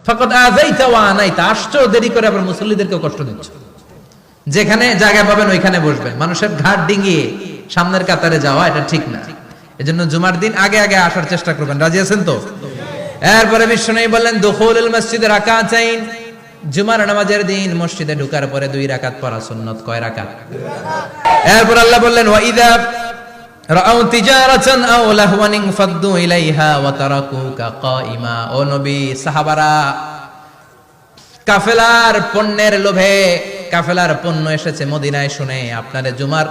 ফাকাদ আযাইতা ওয়া আনাইতা, আসছো দেরি করে আবার মুসল্লিদেরকে কষ্ট দিচ্ছ। যেখানে জায়গা পাবেন ওইখানে বসবেন, মানুষের ঘাট ডিঙিয়ে সামনের কাতারে যাওয়া এটা ঠিক না। এজন্য জুমার দিন আগে আগে আসার চেষ্টা করবেন। রাজি আছেন তো? এরপরে বিশ্বনবী বললেন দুখুলুল মসজিদে রাকাতাইন, জুমার নামাজের দিন মসজিদে ঢোকার পরে 2 রাকাত পড়া সুন্নাত। কয় রাকাত? এরপর আল্লাহ বললেন ওয়া ইযা রাআউ তিজারাতান আও লাহওয়ান ফাদ্দু ইলাইহা ওয়া তারাকুকা কাইমা। ও নবী, সাহাবারা কাফেলার পণ্যের লোভে, কাফেলার পণ্য এসেছে মদিনায় শুনে আপনারে জুমার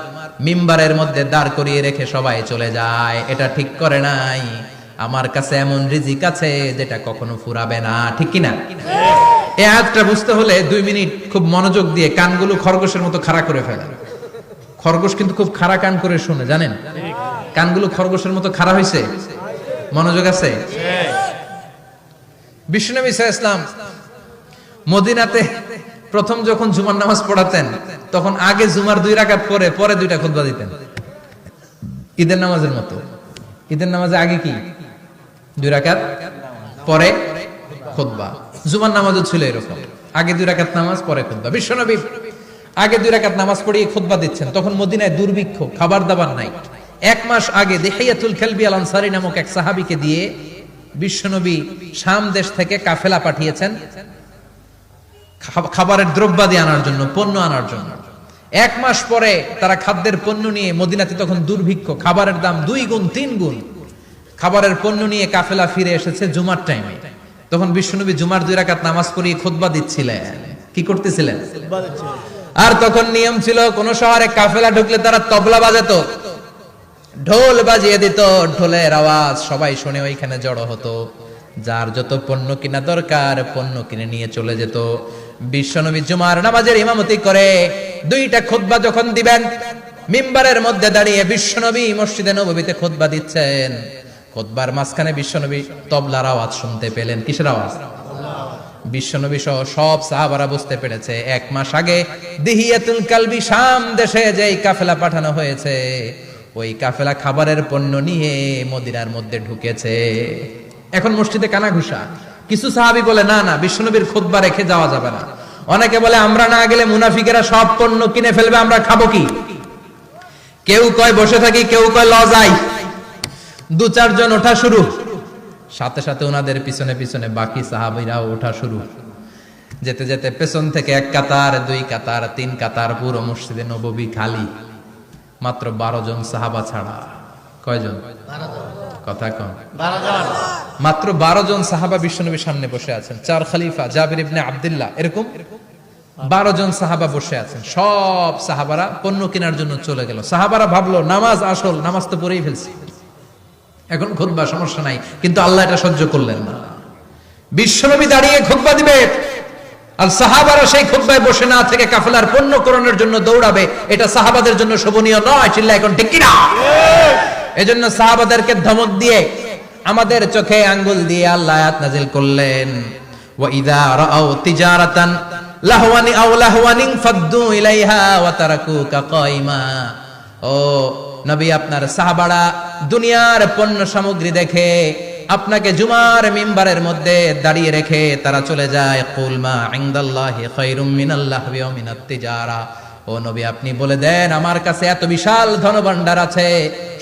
মিম্বারের মধ্যে দাঁড় করিয়ে রেখে সবাই চলে যায়। এটা ঠিক করে নাই। আমার কাছে এমন রিজিক আছে যেটা কখনো ফুরাবে না। ঠিক কি না? এই আয়াতটা বুঝতে হলে 2 মিনিট খুব মনোযোগ দিয়ে কানগুলো খরগোশের মতো খাড়া করে ফেলেন। খরগোশ কিন্তু খুব খাড়া কান করে শুনে, জানেন? কানগুলো খরগোশের মতো খাড়া হয়েছে। মনোযোগ আছে? বিশ্বনবী সাল্লাল্লাহু আলাইহি ওয়াসাল্লাম মদিনাতে প্রথম যখন জুমার নামাজ পড়াতেন তখন আগে জুমার 2 রাকাত পরে 2টা খুতবা দিতেন, ঈদের নামাজের মতো। ঈদের নামাজে আগে কি 2 রাকাত, পরে খুতবা। জুমার নামাজও ছিল এরকম, আগে 2 রাকাত নামাজ, পরে খুতবা। বিশ্বনবী আগে 2 রাকাত নামাজ পড়িয়ে খুতবা দিচ্ছেন, তখন মদিনায় দুর্ভিক্ষ, খাবার দাবার নাই। 1 মাস আগে দিহিয়াতুল কালবি আল আনসারী নামক এক সাহাবীকে দিয়ে বিশ্বনবী শাম দেশ থেকে কাফেলা পাঠিয়েছেন খাবারের দ্রব্যাদি আনার জন্য, পণ্য আনার জন্য। 1 মাস পরে তারা খাদ্যের পণ্য নিয়ে, মদিনাতে তখন দুর্ভিক্ষ, খাবারের দাম 2 গুণ 3 গুণ, খাবারের পণ্য নিয়ে কাফেলা ফিরে এসেছে জুমার টাইমে। তখন বিশ্বনবী জুমার 2 রাকাত নামাজ পড়িয়ে খুতবা দিচ্ছিলেন। কি করতেছিলেন? আর তখন নিয়ম ছিল, কোন শহরে কাফেলা ঢুকলে তারা তবলা বাজাতো, ঢোল বাজিয়ে দিত, ঢোলের আওয়াজ সবাই শুনে ওইখানে জড়ো হতো। যার যত পণ্য কিনা দরকার পণ্য কিনে নিয়ে চলে যেত। বিশ্বনবী জুমার নামাজের ইমামতি করে 2টা খুতবা যখন দিবেন, মিম্বারের মধ্যে দাঁড়িয়ে বিশ্বনবী মসজিদে নববীতে খুতবা দিচ্ছেন। খুতবার মাঝখানে বিশ্বনবী তবলার আওয়াজ শুনতে পেলেন। কিসের আওয়াজ? বিশ্বনবী সহ সব সাহাবারা বুঝতে পেরেছে 1 মাস আগে দিহিয়াতুল কালবি শাম দেশে যেই কাফেলা পাঠানো হয়েছে, ওই কাফেলা খাবারের পণ্য নিয়ে মদিনার মধ্যে ঢুকেছে। এখন মসজিদে কানাঘুষা। কিছু সাহাবী বলে না না, বিশ্বনবীর খুতবা রেখে যাওয়া যাবে না। অনেকে বলে আমরা না গেলে মুনাফিকেরা সব পণ্য কিনে ফেলবে, আমরা খাবো কি? কেউ কয় বসে থাকি, কেউ কয় লজাই। 2-4 জন ওঠা শুরু, সাথে সাথে ওনাদের পিছনে পিছনে বাকি সাহাবীরাও ওঠা শুরু। যেতে যেতে পেছন থেকে 1 কাতার, 2 কাতার, 3 কাতার, পুরো মসজিদে নববী খালি, মাত্র 12 জন সাহাবা ছাড়া। কয়জন? কথা কম। 12 জন। মাত্র 12 জন সাহাবা বিশ্বনবীর সামনে বসে আছেন। 4 খলিফা, জাবির ইবনে আব্দুল্লাহ, এরকম 12 জন সাহাবা বসে আছেন। সব সাহাবারা পণ্য কেনার জন্য চলে গেল। সাহাবারা ভাবলো নামাজ আসল, নামাজ তো পড়েই ফেলছি, এখন খুতবা সমস্যা নাই। কিন্তু আল্লাহ এটা সহ্য করলেন না। বিশ্বনবী দাঁড়িয়ে খুতবা দিবে আর সাহাবারা সেই খুতবায় বসে না থেকে কাফেলার পণ্য করণের জন্য দৌড়াবে, এটা সাহাবাদের জন্য শোভনীয় নয়। চিল্লা এখন ঠিক কি না? এজন্য সাহাবাদেরকে ধমক দিয়ে, আমাদের চোখে আঙ্গুল দিয়ে আল্লাহ আয়াত নাযিল করলেন, ওয়া ইযা রাআউ তিজারাতান লাহওয়ানি আও লাহওয়ানিন ফাদ্দু ইলাইহা ওয়া তারাকুকা কাইমা। ও নবী, আপনার সাহাবারা দুনিয়ার পণ্য সামগ্রী দেখে আপনাকে জুমার মিম্বারের মধ্যে দাঁড়িয়ে রেখে তারা চলে যায়। কুল মা ইনদাল্লাহি খায়রুম মিনাল লাহবি ওয়া মিনাত তিজারা। ও নবী, আপনি বলে দেন আমার কাছে এত বিশাল ধনভাণ্ডার আছে,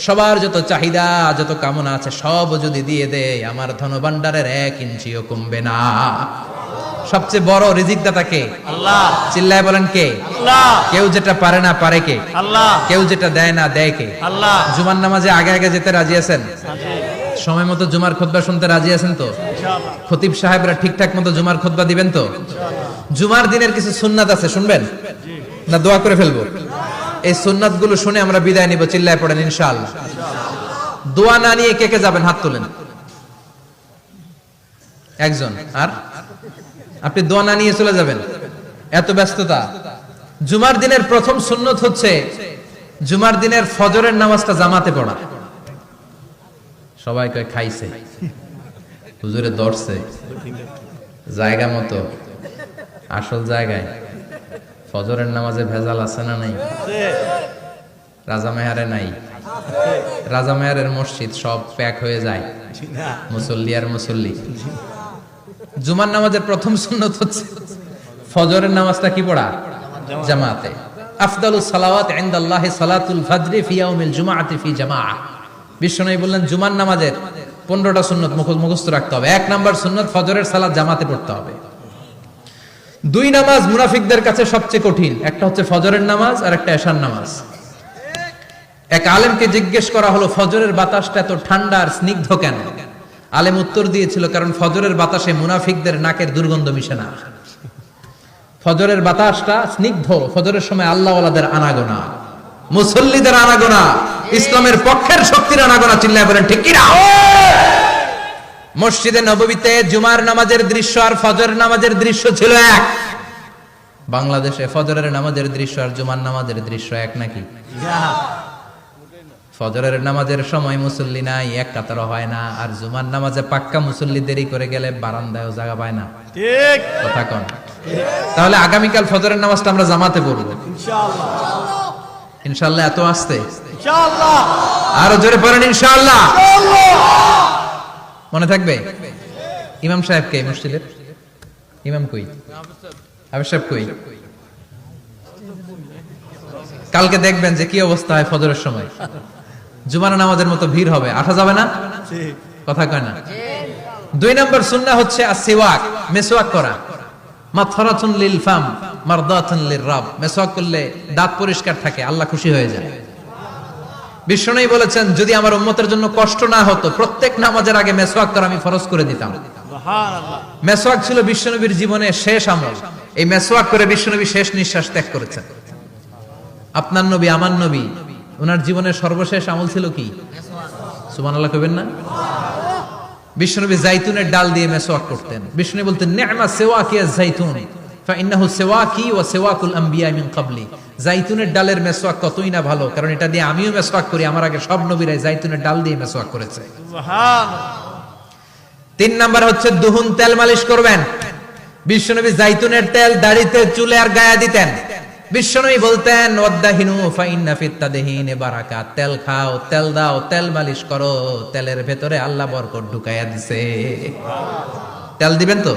সবার যত চাহিদা যত কামনা আছে সব যদি দিয়ে দেয় আমার ধনভাণ্ডারের 1 ইঞ্চিও কমবে না। সবচেয়ে বড় রিজিকদাতা কে? আল্লাহ। চিল্লায় বলেন কে? আল্লাহ। কেউ যেটা পারে না পারে কে? আল্লাহ। কেউ যেটা দেয় না দেয় কে? আল্লাহ। জুমার নামাজে আগে আগে যেতে রাজি আছেন? সময় মতো জুমার খুতবা শুনতে রাজি আছেন তো? ইনশাআল্লাহ। খতিব সাহেবরা ঠিকঠাক মতো জুমার খুতবা দিবেন তো? ইনশাআল্লাহ। জুমার দিনের কিছু সুন্নাত আছে, শুনবেন না দোয়া করে ফেলবো? এই সুন্নাত গুলো শুনে আমরা বিদায় নিব। চিল্লায় পড়েন ইনশাআল্লাহ। দোয়া না নিয়ে কে কে যাবেন? হাত তোলেন। একজন। আর আপনি দোয়া না নিয়ে চলে যাবেন? এত ব্যস্ততা। জুমার দিনের প্রথম সুন্নত হচ্ছে জুমার দিনের ফজরের নামাজটা জামাতে পড়া। সবাই কয় খাইছে, হুজুরে দর্শে জায়গা মতো, আসল জায়গায়। ফজরের নামাজে ভেজাল আছে না নাই? রাজা মেহারে নাই? রাজা মেহারের মসজিদ সব প্যাক হয়ে যায়, মুসল্লি আর মুসল্লি। জুমার নামাজের প্রথম সুন্নত হচ্ছে ফজরের নামাজটা কি পড়া? জামাতে। আফদালুস সালাওয়াত ইনদাল্লাহি সালাতুল ফাজরি ফি ইয়াউমিল জুমআতি ফি জামাআহ। বিশ্বনবী বললেন জুমার নামাজের 15টা সুন্নত মুখস্থ রাখতে হবে। 1 নাম্বার সুন্নত ফজরের সালাত জামাতে পড়তে হবে। 2 নামাজ মুনাফিকদের কাছে সবচেয়ে কঠিন, একটা হচ্ছে ফজরের নামাজ আর একটা এশার নামাজ। এক আলেমকে জিজ্ঞেস করা হলো ফজরের বাতাসটা এত ঠান্ডা আর স্নিগ্ধ কেন? আলেম উত্তর দিয়েছিল কারণ ফজরের বাতাসে মুনাফিকদের নাকের দুর্গন্ধ মিশে না। ফজরের বাতাসটা স্নিগ্ধ, ফজরের সময় আল্লাহওয়ালাদের আনাগোনা, মুসল্লিদের আনাগোনা, ইসলামের পক্ষের শক্তির আনাগোনা। চিল্লায় বলেন ঠিক কি না? মসজিদে নববীতে জুমার নামাজের দৃশ্য আর ফজরের নামাজের দৃশ্য ছিল এক। বাংলাদেশে ফজরের নামাজের দৃশ্য আর জুমার নামাজের দৃশ্য এক নাকি? ফজরের নামাজের সময় মুসল্লি নাই, এক কাতার হয় না, আর জুমার নামাজে পাক্কা মুসল্লি দেরি করে গেলে বারান্দায়ও জায়গা পায় না। ঠিক কথা কোন? তাহলে আগামীকাল ফজরের নামাজটা আমরা জামাতে পড়ব ইনশাআল্লাহ। ইনশাআল্লাহ এত আসতে ইনশাআল্লাহ, আরো জোরে পড়েন ইনশাআল্লাহ। মনে থাকবে? ইমাম সাহেব কে মসজিদের? ইমাম কই? হাফেজ সাহেব কই? কালকে দেখবেন যে কি অবস্থা হয় ফজরের সময়। জুমার নামাজের মতো ভিড় হবে, আসা যাবে না। কথা কয় না? 2 নম্বর সুন্নাহ হচ্ছে আসওয়াক, মেসওয়াক করা। মাথরাতুন লিল ফাম মারদাতুন লির রাব। মেসওয়াক করলে দাঁত পরিষ্কার থাকে, আল্লাহ খুশি হয়ে যায়। বিশ্বনবী বলেছেন যদি আমার উম্মতের জন্য কষ্ট না হতো প্রত্যেক নামাজের আগে মেসওয়াক করা আমি ফরজ করে দিতাম। সুবহানাল্লাহ। মেসওয়াক ছিল বিশ্বনবীর জীবনে শেষ আমল। এই মেসওয়াক করে বিশ্বনবী শেষ নিঃশ্বাস ত্যাগ করেছেন। আপনার নবী আমার নবী ওনার জীবনের সর্বশেষ আমল ছিল কি? সুবহানাল্লাহ কইবেন না? বিশ্বনবী জাইতুনের ডাল দিয়ে মেসওয়াক করতেন। বিশ্বনবী বলতেন নি'মা সিওয়াকিয়া জাইতুন ফাইন্নাহু সিওয়াকি ওয়া সিওয়াকুল আম্বিয়া মিন ক্বাবলি। জাইতুনের ডালের মেসওয়াক কতই না ভালো, কারণ এটা দিয়ে আমিও মেসওয়াক করি, আমার আগে সব নবীরাই জাইতুনের ডাল দিয়ে মেসওয়াক করেছে। সুবহানাল্লাহ। 3 নাম্বার হচ্ছে দুহুন, তেল মালিশ করবেন। বিশ্বনবী জাইতুনের তেল দাড়িতে, চুলে আর গায়ে দিতেন। বিশ্বনবী বলতেন ওয়াদাহিনু ফাইন্না ফিত তাদহিনে বারাকাত। তেল খাও, তেল দাও, তেল মালিশ করো, তেলের ভেতরে আল্লাহ বরকত ঢুকাইয়া দিছে। তেল দিবেন তো?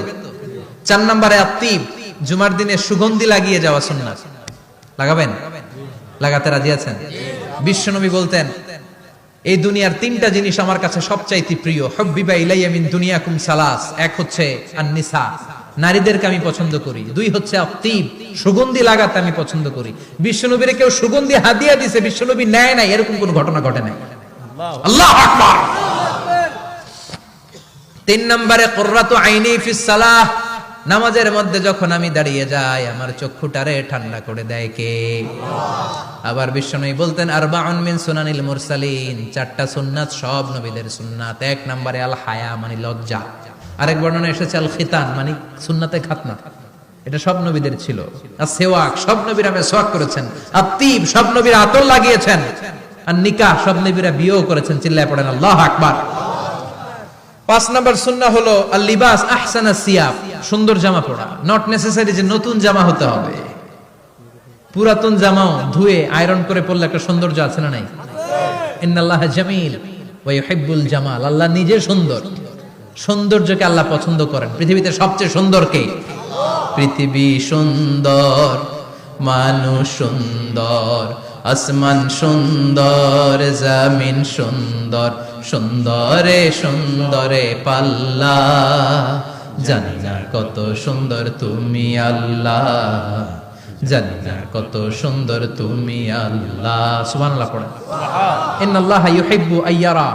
4 নম্বরে আত্তিব, জুমার দিনে সুগন্ধি লাগিয়ে যাওয়া সুন্নাত। লাগাবেন? লাগাতে রাজি আছেন? বিশ্বনবী বলতেন এই দুনিয়ার 3টা জিনিস আমার কাছে সবচাইতে প্রিয়। হুব্বিবা ইলাইয়া মিন দুনিয়াকুম সালাস। এক হচ্ছে আন-নিসা, নারীদেরকে আমি পছন্দ করি। 2 হচ্ছে আত্তিব, সুগন্ধি লাগাতে আমি পছন্দ করি। বিশ্বনবীরে কেউ সুগন্ধি হাদিয়া দিয়েছে, বিশ্বনবী নেয় নাই, এরকম কোন ঘটনা ঘটে নাই। আল্লাহু আকবার। 3 নম্বরে কুররাতু আইনি ফিস সালাহ। নামাজের মধ্যে যখন আমি দাঁড়িয়ে যাই আমার চক্ষুটারে ঠান্ডা করে দেয় কে? আবার বিশ্বনবী বলতেন আরবাউন মিন সুনানিল মুরসালিন। 4টা সুন্নাত সব নবীদের সুন্নাত। 1 নম্বরে আল হায়া মানে লজ্জা। আরেক বর্ণনা এসেছে আল খিতান মানে সুন্নাতে খাতনা, এটা সব নবীদের ছিল। আর সেওয়াক, সব নবীরা মেসওয়াক করেছেন। আত্তিব, সব নবীরা আতর লাগিয়েছেন। আর নিকাহ, সব নবীরা বিয়েও করেছেন। চিল্লায় পড়েন আল্লাহু আকবার। 5 নম্বর সুন্নাহ হলো আল লিবাস আহসানা সিয়াব, সুন্দর জামা পরা। নট নেসেসারি যে নতুন জামা হতে হবে, পুরাতন জামাও ধুয়ে আয়রন করে পরলে একটা সৌন্দর্য আছে না নাই? ইন্নাল্লাহা জামিল ওয়া ইউহিব্বুল জামাল। আল্লাহ নিজে সুন্দর, সৌন্দর্যকে আল্লাহ পছন্দ করেন। পৃথিবীতে সবচেয়ে সুন্দর কে? পৃথিবী সুন্দর, মানুষ সুন্দর, আসমান সুন্দর, জমিন সুন্দর, সুন্দরে সুন্দরে পাল্লা। জানি না কত সুন্দর তুমি আল্লাহ, জানি না কত সুন্দর তুমি আল্লাহ। সুবহানাল্লাহ পড়েন। ইন্নাল্লাহা ইউহিব্বু আইয়ারা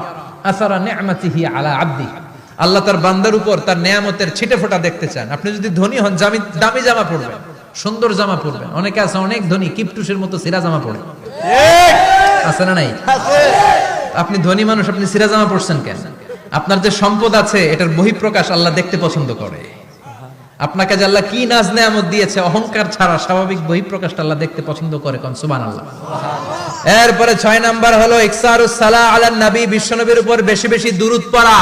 আসারা নি'মাতিহি আলা আবদিহি। আল্লাহ তার বান্দার উপর তার নেয়ামতের ছিটেফোঁটা দেখতে চান। আপনি যদি ধনী হন দামি জামা পরবেন, সুন্দর জামা পরবেন। অনেকে আছে অনেক ধনী কিপটুসের মতো সিরা জামা পরে, আছে না নাই? আপনি ধনী মানুষ, আপনি সিরা জামা পরছেন কেন? আপনার যে সম্পদ আছে এটার বহিঃপ্রকাশ আল্লাহ দেখতে পছন্দ করে। আপনাকে যে আল্লাহ কি নাজ নেয়ামত দিয়েছে, অহংকার ছাড়া স্বাভাবিক বহিঃপ্রকাশটা আল্লাহ দেখতে পছন্দ করে। কোন সুবহানাল্লাহ। এরপরে 6 নাম্বার হলো ইকসারুস সালাহ আলান নবী, বিশ্বনবীর উপর বেশি বেশি দুরূদ পড়া।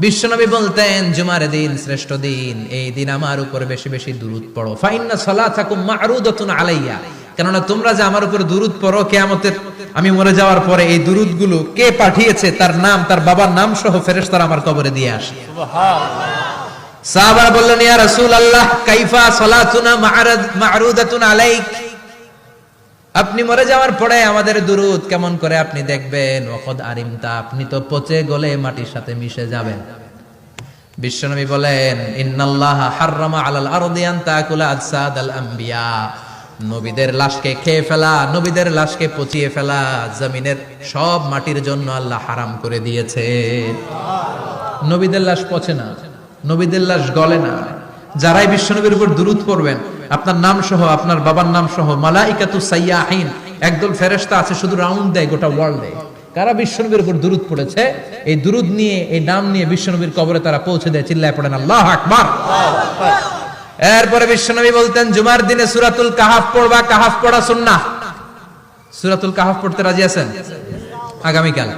বিশ্বনবী বলতেন জুমার দিন শ্রেষ্ঠ দিন, এই দিন আমার উপর বেশি বেশি দুরূদ পড়ো। ফাইন্না সালাতাকুম মা'রুদাতুন আলাইয়া, কেননা তোমরা যে আমার উপর দুরূদ পড়ো, কিয়ামতের আমি মরে যাওয়ার পরে এই দুরূদগুলো কে পাঠিয়েছে তার নাম, তার বাবার নাম সহ ফেরেশতারা আমার কবরে দিয়ে আসে। সুবহানাল্লাহ। সাহাবারা বললেন, ইয়া রাসূলুল্লাহ কাইফা সালাতুনা মা'রুদাতুন আলাইক, আপনি মরে যাওয়ার পরে আমাদের দুরূদ কেমন করে আপনি দেখবেন? ওয়াকাদ আরিমতা, আপনি তো পচে গলে মাটির সাথে মিশে যাবেন। বিশ্বনবী বলেন, ইন্নাল্লাহা হাররামা আলাল আরদি আন তাকুলা আজসাদাল আম্বিয়া, নবীদের লাশকে খেয়ে ফেলা, নবীদের লাশকে পচিয়ে ফেলা জমিনের সব মাটির জন্য আল্লাহ হারাম করে দিয়েছে। নবীদের লাশ পচে না, নবীদের লাশ গলে না। যারাই বিশ্বনবীর উপর দুরূদ পড়বেন, আপনার নাম সহ, আপনার বাবার নাম সহ, মালাইকাতু সাইয়াহিন, একদল ফেরেশতা আছে শুধু রাউন্ড দেয় গোটা ওয়ার্ল্ডে। কারা বিশ্বনবীর উপর দুরূদ পড়েছে, এই দুরূদ নিয়ে, এই নাম নিয়ে বিশ্বনবীর কবরে তারা পৌঁছে দেয়। চিল্লায় পড়েন আল্লাহু আকবার। এরপরে বিশ্বনবী বলতেন, জুমার দিনে সূরাতুল কাহাফ পড়বা, কাহাফ পড়া সুন্নাহ। সূরাতুল কাহাফ পড়তে রাজি আছেন? আগামীকাল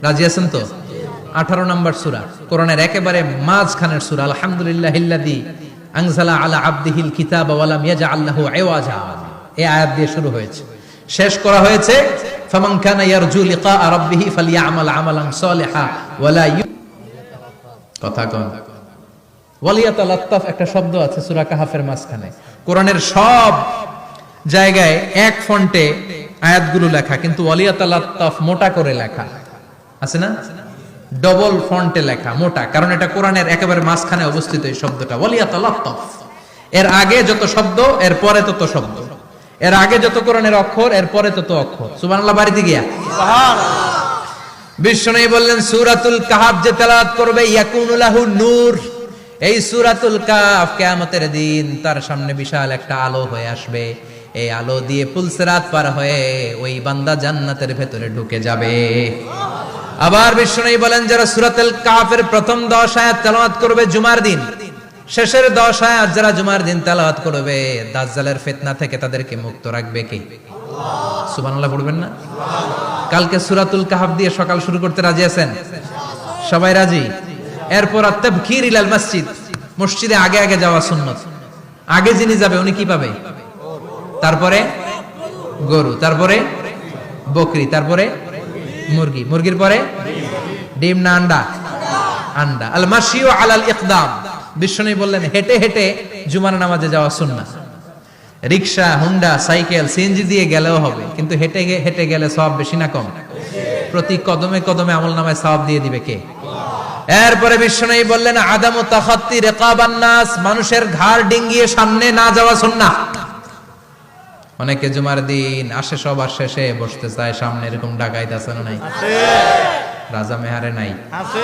রাজি আছেন তো? 18 নম্বর সূরা, কোরআনের একেবারে মাঝখানের সূরা। আলহামদুলিল্লাহিল্লাযী আনজালা আলা আবদিহিল কিতাবা ওয়া লাম ইয়াজআল লাহু ইওয়াজা, এই আয়াত দিয়ে শুরু হয়েছে, শেষ করা হয়েছে ফামান কানা ইয়ারজু লিকা রাব্বিহি ফালইয়ামাল আমালান সালিহা ওয়া লা কথা কোন ওয়ালিয়াতালাত্তাফ, একটা শব্দ আছে সূরা কাহাফের মাঝখানে। কোরআনের সব জায়গায় এক ফন্টে আয়াতগুলো লেখা, কিন্তু ওয়ালিয়াতালাত্তাফ মোটা করে লেখা আছে না, ডবল ফন্টে লেখা, মোটা, কারণ এটা কোরআনের একেবারে মাঝখানে অবস্থিত এই শব্দটা ওয়ালিয়াতালাত্তাফ। এর আগে যত শব্দ, এর পরে তত শব্দ, এর আগে যত কোরআনের অক্ষর, এর পরে তত অক্ষর। সুবহানাল্লাহ বাড়িতে গিয়া সুবহানাল্লাহ। বিশ্বনবী বললেন, সূরাতুল কাহাফ যে তেলাওয়াত করবে ইয়াকুনু লাহু নূর, এই সূরাতুল কাহাফ কিয়ামতের দিন তার সামনে বিশাল একটা আলো হয়ে আসবে। এই আলো দিয়ে পুলসিরাত পার হয়ে ওই বান্দা জান্নাতের ভেতরে ঢুকে যাবে। আবার বিশ্বনবী বলেন, যারা সূরাতুল কাহাফের প্রথম 10 আয়াত তেলাওয়াত করবে জুমার দিন, শেষের 10 আয়াত যারা জুমার দিন তেলাওয়াত করবে, দাজ্জালের ফিতনা থেকে তাদেরকে মুক্ত রাখবে কে? আল্লাহ। সুবহানাল্লাহ পড়বেন না? কালকে সূরাতুল কাহাফ দিয়ে সকাল শুরু করতে রাজি আছেন? সবাই রাজি? এরপর আত-তাবকির ইলাল মসজিদ, মসজিদে আগে আগে যাওয়া সুন্নাত। আগে যিনি যাবে উনি কি পাবে? তারপরে গরু, তারপরে বকরি, তারপরে মুরগি, মুরগির পরে ডিম না আন্ডা? আন্ডা। আল মাশিউ আলাল ইকদাম, বিশ্বনবী বললেন হেঁটে হেঁটে জুমার নামাজে যাওয়া সুন্নাহ। রিকশা, হুন্ডা, সাইকেল, সিএনজি দিয়ে গেলেও হবে, কিন্তু হেঁটে হেঁটে গেলে সওয়াব বেশি না কম? প্রতি কদমে কদমে আমলনামায় সওয়াব দিয়ে দিবে কে? এরপরে বিশ্বনবী বললেন, আদামু তাখাত্তি রিকাবান নাস, মানুষের ঘাড় ডিঙ্গিয়ে সামনে না যাওয়া সুন্নাহ। অনেকে জুমার দিন আসে, সবার শেষে বসতে চায় সামনে, এরকম ডাকাইত আছে না নাই? আছে। রাজা মেহারে নাই? আছে।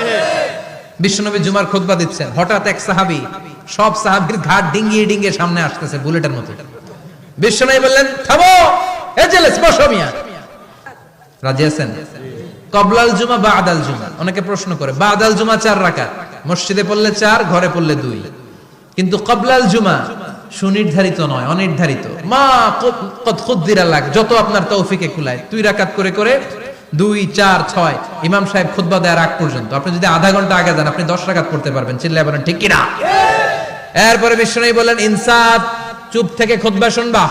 বিশ্বনবী জুমার খুতবা দিচ্ছেন, হঠাৎ এক সাহাবী সব সাহাবীর ঘাড় ডিঙ্গিয়ে ডিঙ্গিয়ে সামনে আসতেছে বুলেটের মতো। বিশ্বনবী বললেন, থামো, এজেলেস, বসো মিয়া। রাজি আছেন? কবলাল জুমা বাদাল জুমা, অনেকে প্রশ্ন করে, বাদাল জুমা 4 রাকাত, মসজিদে পড়লে 4, ঘরে পড়লে 2, কিন্তু কবলাল জুমা সুনির্ধারিত নয়, অনির্ধারিত। মা কদ খুদ্দিরা লাক, যত আপনার তৌফিকে কুলায় 2 রাকাত করে করে 2, 4, 6 ইমাম সাহেব খুতবা দেওয়ার আগ পর্যন্ত। আপনি যদি আধা ঘন্টা আগে যান, আপনি 10 রাকাত পড়তে পারবেন। চিল্লায় বলেন ঠিক কিনা? এরপরে বিশ্বনবী বললেন, ইনসাত, চুপ থেকে খুতবা শুনবা।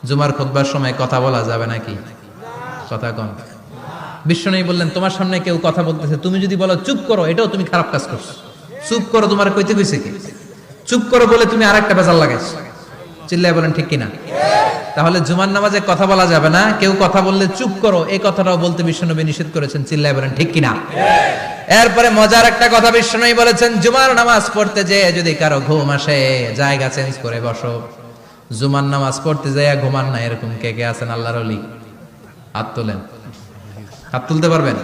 জুমার খুতবার সময় কথা বলা যাবে নাকি? কথা কম। বিশ্বনবী বললেন, তোমার সামনে কেউ কথা বলতেছে, তুমি যদি বলো চুপ করো, এটাও তুমি খারাপ কাজ করছো। চুপ করো তোমার কইতে কইছে কি? চুপ করো বলে তুমি আরেকটা বেজাল লাগাইছো। চিল্লায় বলেন ঠিক কিনা? তাহলে জুমার নামাজে কথা বলা যাবে না, কেউ কথা বললে চুপ করো, এই কথাটাও বলতে বিশ্বনবী নিষেধ করেছেন। চিল্লায় বলেন ঠিক কিনা? এরপরে মজার একটা কথা বিশ্বনবী বলেছেন, জুমার নামাজ পড়তে যেয়ে যদি কারো ঘুম আসে, জায়গা চেঞ্জ করে বসো। জুমার নামাজ পড়তে যেয়ে ঘুমান না, এরকম কে কে আছেন আল্লাহর ওলি? হাত তোলেন। হাত তুলতে পারবেন?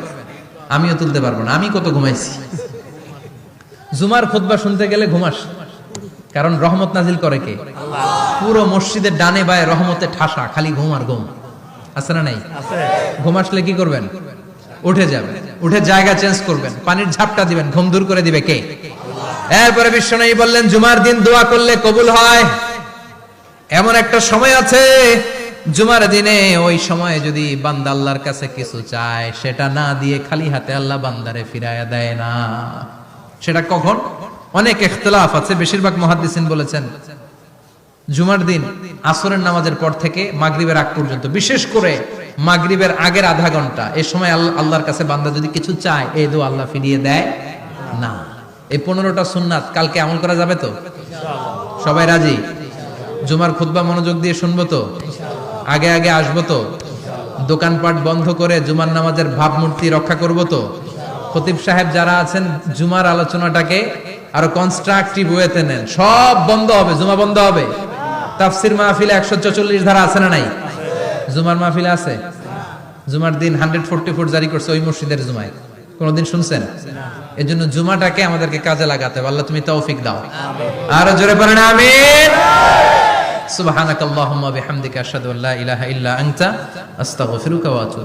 আমিও তুলতে পারবো না, আমি কত ঘুমাইছি। জুমার খুতবা শুনতে গেলে ঘুমাস, কারণ রহমত নাজিল করে কে? আল্লাহ। পুরো মসজিদের ডানে বায়ে রহমতে ঠাসা, খালি ঘুম আর ঘুম। আছে না নাই? আছে। ঘুম আসলে কি করবেন? উঠে যাবেন, উঠে জায়গা চেঞ্জ করবেন, পানির ঝাপটা দিবেন, ঘুম দূর করে দিবে কে? আল্লাহ। এরপরে বিশ্বনবী বললেন, জুমার দিন দোয়া করলে কবুল হয়। এমন একটা সময় আছে জুমার দিনে, ওই সময়ে যদি বান্দা আল্লাহর কাছে কিছু চায়, সেটা না দিয়ে খালি হাতে আল্লাহ বান্দারে ফিরাইয়া দেয় না। সেটা কখন? অনেক ইখতিলাফ আছে, বেশিরভাগ মুহাদ্দিসিন বলেছেন জুমার দিন আসরের নামাজের পর থেকে মাগরিবের আগ পর্যন্ত, বিশেষ করে মাগরিবের আগের আধা ঘন্টা, এই সময় আল্লাহর কাছে বান্দা যদি কিছু চায়, এই দোয়া আল্লাহ ফিরিয়ে দেয় না। এই 15টা সুন্নাত কালকে আমল করা যাবে তো? সবাই রাজি? জুমার খুতবা মনোযোগ দিয়ে শুনবো তো? আগে আগে আসবো তো? দোকানপাট বন্ধ করে জুমার নামাজের ভাবমূর্তি রক্ষা করব তো? খতিব সাহেব যারা আছেন জুমার আলোচনাটাকে আরো কনস্ট্রাকটিভ ওয়েতে নেন। সব বন্ধ হবে, জুমা বন্ধ হবে। তাফসির মাহফিলে 144 ধারা আছে না নাই? জুমার মাহফিলে আছে? জুমার দিন 144 জারি করছে ওই মসজিদের জুমায়, কোনদিন শুনছেন? এর জন্য জুমাটাকে আমাদেরকে কাজে লাগাতে হবে। আল্লাহ তুমি তৌফিক দাও। আরো জোরে পড়েন আমিন। সুবহানাকাল্লাহুম্মা বিহামদিকা আশহাদু আল্লা ইলাহা ইল্লা আনতা আস্তাগফিরুকা ওয়া আতুবু